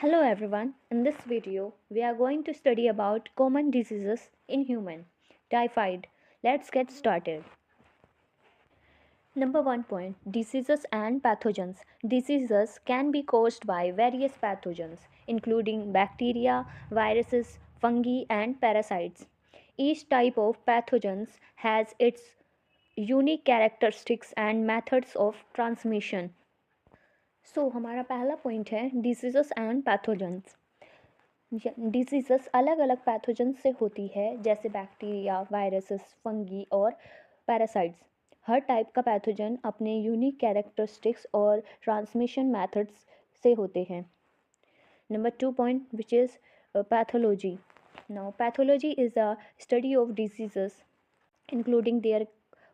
Hello everyone, in this video we are going to study about common diseases in human. Typhoid. Let's get started. Number 1 point, diseases and pathogens. Diseases can be caused by various pathogens including bacteria, viruses, fungi and parasites. Each type of pathogens has its unique characteristics and methods of transmission. हमारा पहला point है diseases and pathogens. Diseases अलग अलग pathogen से होती है जैसे bacteria, viruses, fungi और पैरासाइट्स. हर टाइप का पैथोजन अपने यूनिक कैरेक्टरिस्टिक्स और ट्रांसमिशन मेथड्स से होते हैं. Number 2 point which is pathology. Now pathology is a study of diseases including their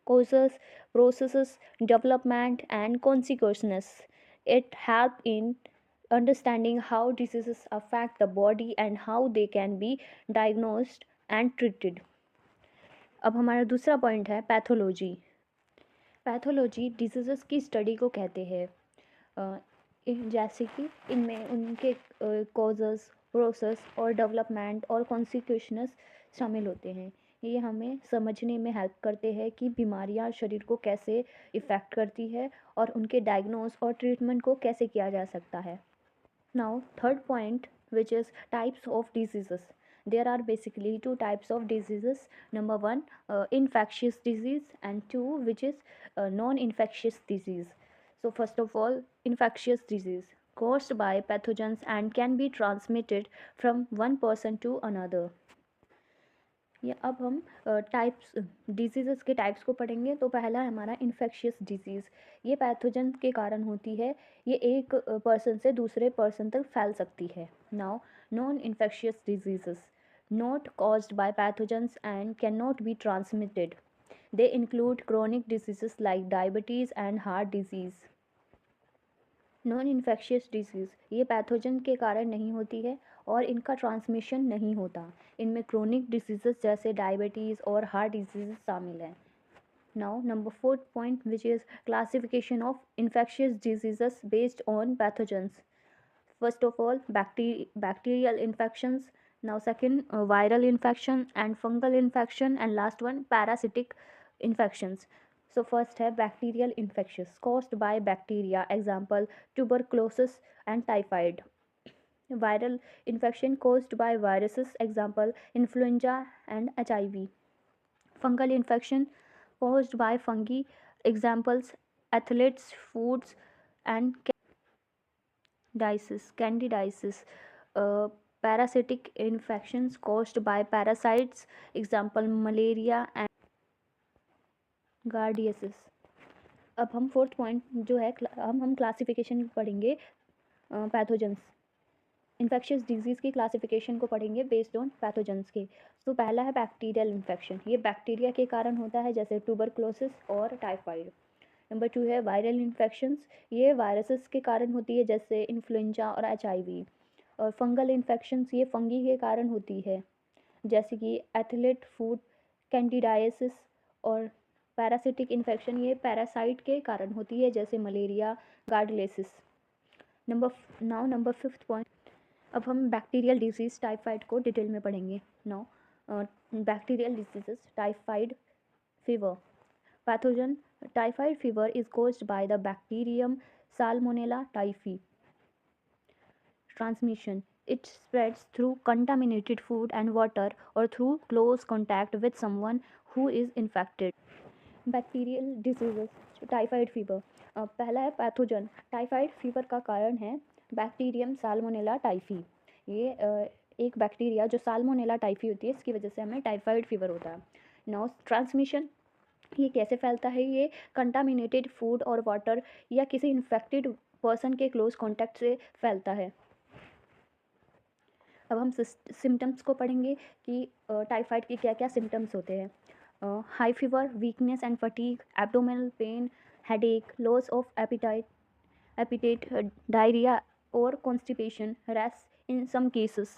causes, processes, development, and consequences. It helps in understanding how diseases affect the body and how they can be diagnosed and treated. अब हमारा दूसरा point है pathology. Pathology diseases की study को कहते हैं जैसे कि इनमें उनके कॉजेस, प्रोसेस और डेवलपमेंट और कॉन्सिक्वेंसेस शामिल होते हैं. ये हमें समझने में हेल्प करते हैं कि बीमारियां शरीर को कैसे इफ़ेक्ट करती है और उनके डायग्नोस और ट्रीटमेंट को कैसे किया जा सकता है. Now third point which is types of diseases. There are basically two types of diseases. Number 1, infectious disease, and 2, which is non-infectious disease. So first of all, infectious disease caused by pathogens and can be transmitted from one person to another. या अब हम types diseases के types को पढ़ेंगे. तो पहला है हमारा इन्फेक्शियस डिजीज़. ये पैथोजन के कारण होती है. ये एक पर्सन से दूसरे पर्सन तक फैल सकती है. Now non infectious diseases not caused by pathogens and can not be transmitted. They include chronic diseases like diabetes and heart disease. Non infectious disease ये पैथोजन के कारण नहीं होती है और इनका ट्रांसमिशन नहीं होता. इनमें क्रोनिक डिजीज़ेस जैसे डायबिटीज़ और हार्ट डिजीज़ शामिल हैं. Now number 4 point which is classification of infectious diseases based on pathogens. First of all bacterial infections. Now second viral infection and fungal infection and last one parasitic infections. So first है bacterial infections caused by bacteria, example tuberculosis and typhoid. Viral infection caused by viruses, example influenza and HIV. Fungal infection caused by fungi, examples athletes, foods and candidiasis. Parasitic infections caused by parasites, example malaria and गार्डियसिस. अब हम fourth point जो है हम classification पढ़ेंगे pathogens. Infectious disease की classification को पढ़ेंगे based on pathogens के. तो पहला है बैक्टीरियल इन्फेक्शन. ये बैक्टीरिया के कारण होता है जैसे ट्यूबरकुलोसिस और टाइफाइड. नंबर 2 है वायरल इन्फेक्शंस. ये वायरसेस के कारण होती है जैसे इन्फ्लुएंजा और HIV. और फंगल इन्फेक्शंस ये फंगी के कारण होती है जैसे कि एथलीट, फूड, कैंडिडाइसिस. और पैरासिटिक इन्फेक्शन ये पैरासाइट के कारण होती है जैसे मलेरिया, गार्डलेसिस. Number 5 point. अब हम बैक्टीरियल डिजीज़ टाइफाइड को डिटेल में पढ़ेंगे. Now bacterial diseases typhoid fever. Pathogen typhoid fever is caused by the bacterium Salmonella typhi. Transmission. It spreads through contaminated food and water or through close contact with someone who is infected. Bacterial diseases typhoid fever. पहला है pathogen. Typhoid fever का कारण है bacterium salmonella typhi. ये एक bacteria जो salmonella typhi होती है इसकी वजह से हमें टाइफाइड फीवर होता है. Now transmission. ये कैसे फैलता है? ये कंटामिनेटेड फूड और वाटर या किसी इन्फेक्टेड पर्सन के क्लोज कॉन्टैक्ट से फैलता है. अब हम सिम्टम्स को पढ़ेंगे कि टाइफाइड के क्या क्या सिम्टम्स होते हैं. High fever, weakness and fatigue, abdominal pain, headache, loss of appetite, diarrhoea और कॉन्स्टिपेशन, रैश इन सम केसेस.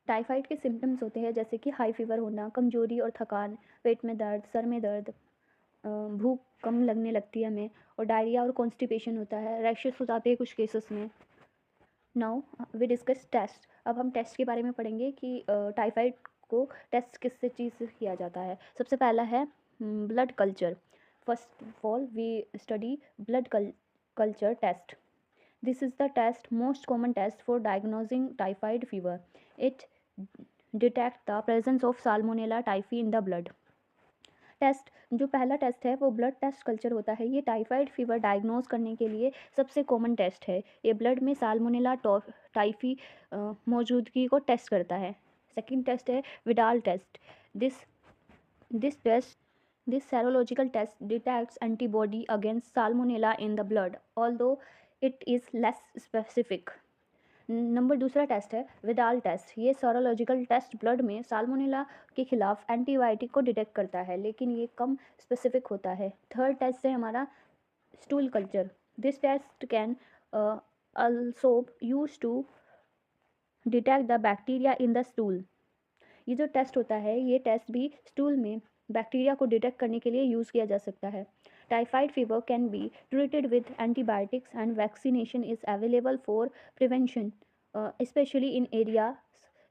टाइफाइड के सिम्टम्स होते हैं जैसे कि हाई फीवर होना, कमजोरी और थकान, पेट में दर्द, सर में दर्द, भूख कम लगने लगती है हमें, और डायरिया और कॉन्स्टिपेशन होता है. रैशेस हो जाते हैं कुछ केसेस में. Now we discuss test. अब हम टेस्ट के बारे में पढ़ेंगे कि टाइफाइड को टेस्ट किस चीज़ से किया जाता है। सबसे पहला है blood culture. First of all we study blood culture test. This is the test most common test for diagnosing typhoid fever. It detects the presence of Salmonella typhi in the blood. Test जो पहला test है वो blood test culture होता है। ये typhoid fever diagnose करने के लिए सबसे कॉमन टेस्ट है। ये ब्लड में साल्मोनेला टाइफी मौजूदगी को टेस्ट करता है। सेकंड टेस्ट है Widal test. This this test This serological test detects antibody against Salmonella in the blood, although it is less specific. Number दूसरा टेस्ट है विडाल टेस्ट। ये सोरोलॉजिकल टेस्ट ब्लड में salmonella के खिलाफ एंटीबायोटिक को डिटेक्ट करता है, लेकिन ये कम स्पेसिफिक होता है। थर्ड टेस्ट है हमारा stool culture. This test can also use to detect the bacteria in the stool. ये जो टेस्ट होता है ये टेस्ट भी स्टूल में बैक्टीरिया को डिटेक्ट करने के लिए यूज़ किया जा सकता है। Typhoid fever can be treated with antibiotics and vaccination is available for prevention specially in area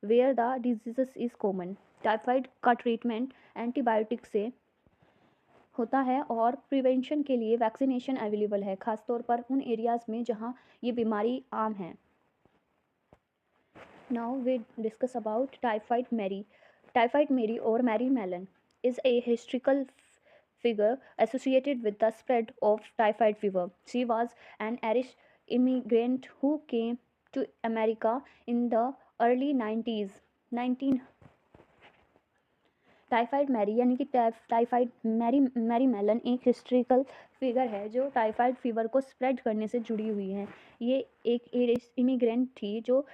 where the disease is common. Typhoid का ट्रीटमेंट एंटीबायोटिक से होता है और प्रिवेंशन के लिए वैक्सीनेशन अवेलेबल है, खासतौर पर उन एरियाज़ में जहाँ ये बीमारी आम है। Now we discuss about Typhoid Mary. Typhoid Mary or Mary Mallon is a historical figure associated with the spread of typhoid fever. She was an Irish immigrant who came to America in the early 90s. 19 typhoid Mary यानी कि typhoid Mary Mallon एक historical figure है जो typhoid fever को spread करने से जुड़ी हुई है। ये एक एरिश इमिग्रेंट थी जो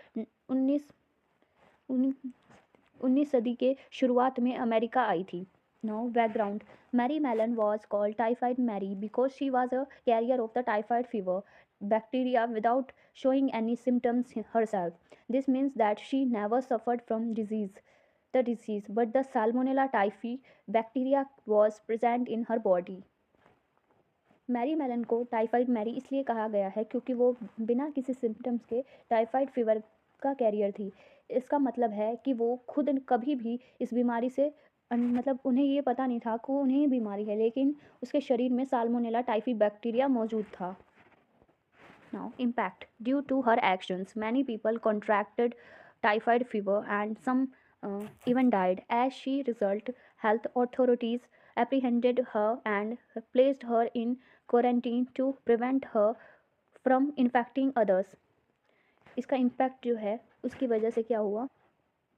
19 सदी के शुरुआत में अमेरिका आई थी। Now background. Mary Mallon was called typhoid Mary because she was a carrier of the typhoid fever bacteria without showing any symptoms herself. This means that she never suffered from the disease, but the Salmonella typhi bacteria was present in her body. Mary Mallon को typhoid Mary इसलिए कहा गया है क्योंकि वो बिना किसी symptoms के टाइफाइड फीवर का कैरियर थी। इसका मतलब है कि वो खुद कभी भी इस बीमारी से मतलब उन्हें ये पता नहीं था कि उन्हें ये बीमारी है, लेकिन उसके शरीर में साल्मोनेला टाइफी बैक्टीरिया मौजूद था। Now, impact. Due to her actions, many people contracted typhoid fever and some even died. As she result, health authorities apprehended her and placed her in quarantine to prevent her from infecting others. इसका impact जो है उसकी वजह से क्या हुआ,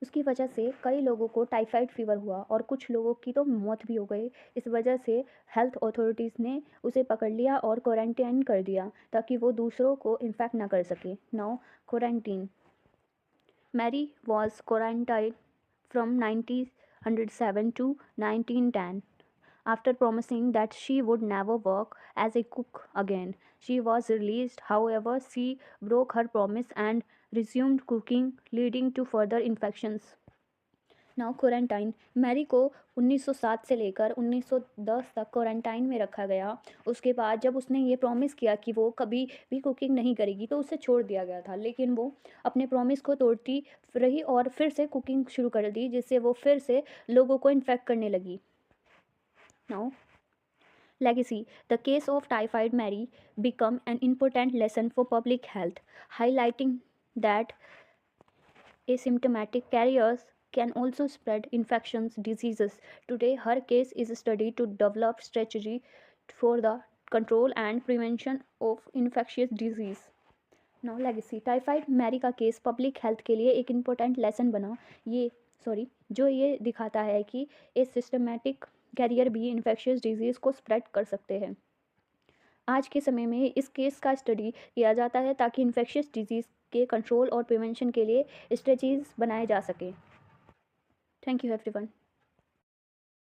उसकी वजह से कई लोगों को टाइफाइड फीवर हुआ और कुछ लोगों की तो मौत भी हो गई। इस वजह से हेल्थ अथॉरिटीज़ ने उसे पकड़ लिया और क्वारंटाइन कर दिया ताकि वो दूसरों को इन्फेक्ट ना कर सके। Now quarantine. Mary was quarantine from 1907 to 1910 after promising that she would never work as a cook again. She was released, however, she broke her promise and resumed cooking, leading to further infections. Now quarantine. Mary को 1907 से लेकर 1910 तक quarantine में रखा गया। उसके बाद जब उसने ये प्रॉमिस किया कि वो कभी भी कुकिंग नहीं करेगी तो उसे छोड़ दिया गया था, लेकिन वो अपने प्रॉमिस को तोड़ती रही और फिर से कुकिंग शुरू कर दी, जिससे वो फिर से लोगों को इन्फेक्ट करने लगी। Now Legacy. The case of typhoid Mary become an important lesson for public health, highlighting that asymptomatic carriers can also spread infections diseases. Today her case is studied to develop strategy for the control and prevention of infectious disease. Now legacy. Typhoid Mary का case public health के लिए एक important lesson बना। जो ये दिखाता है कि ए सिस्टमेटिक कैरियर भी इन्फेक्शियस डिजीज़ को स्प्रेड कर सकते हैं। आज के समय में इस केस का स्टडी किया जाता है ताकि इन्फेक्शियस डिजीज़ के कंट्रोल और प्रिवेंशन के लिए स्ट्रेटजीज बनाए जा सकें। Thank you everyone.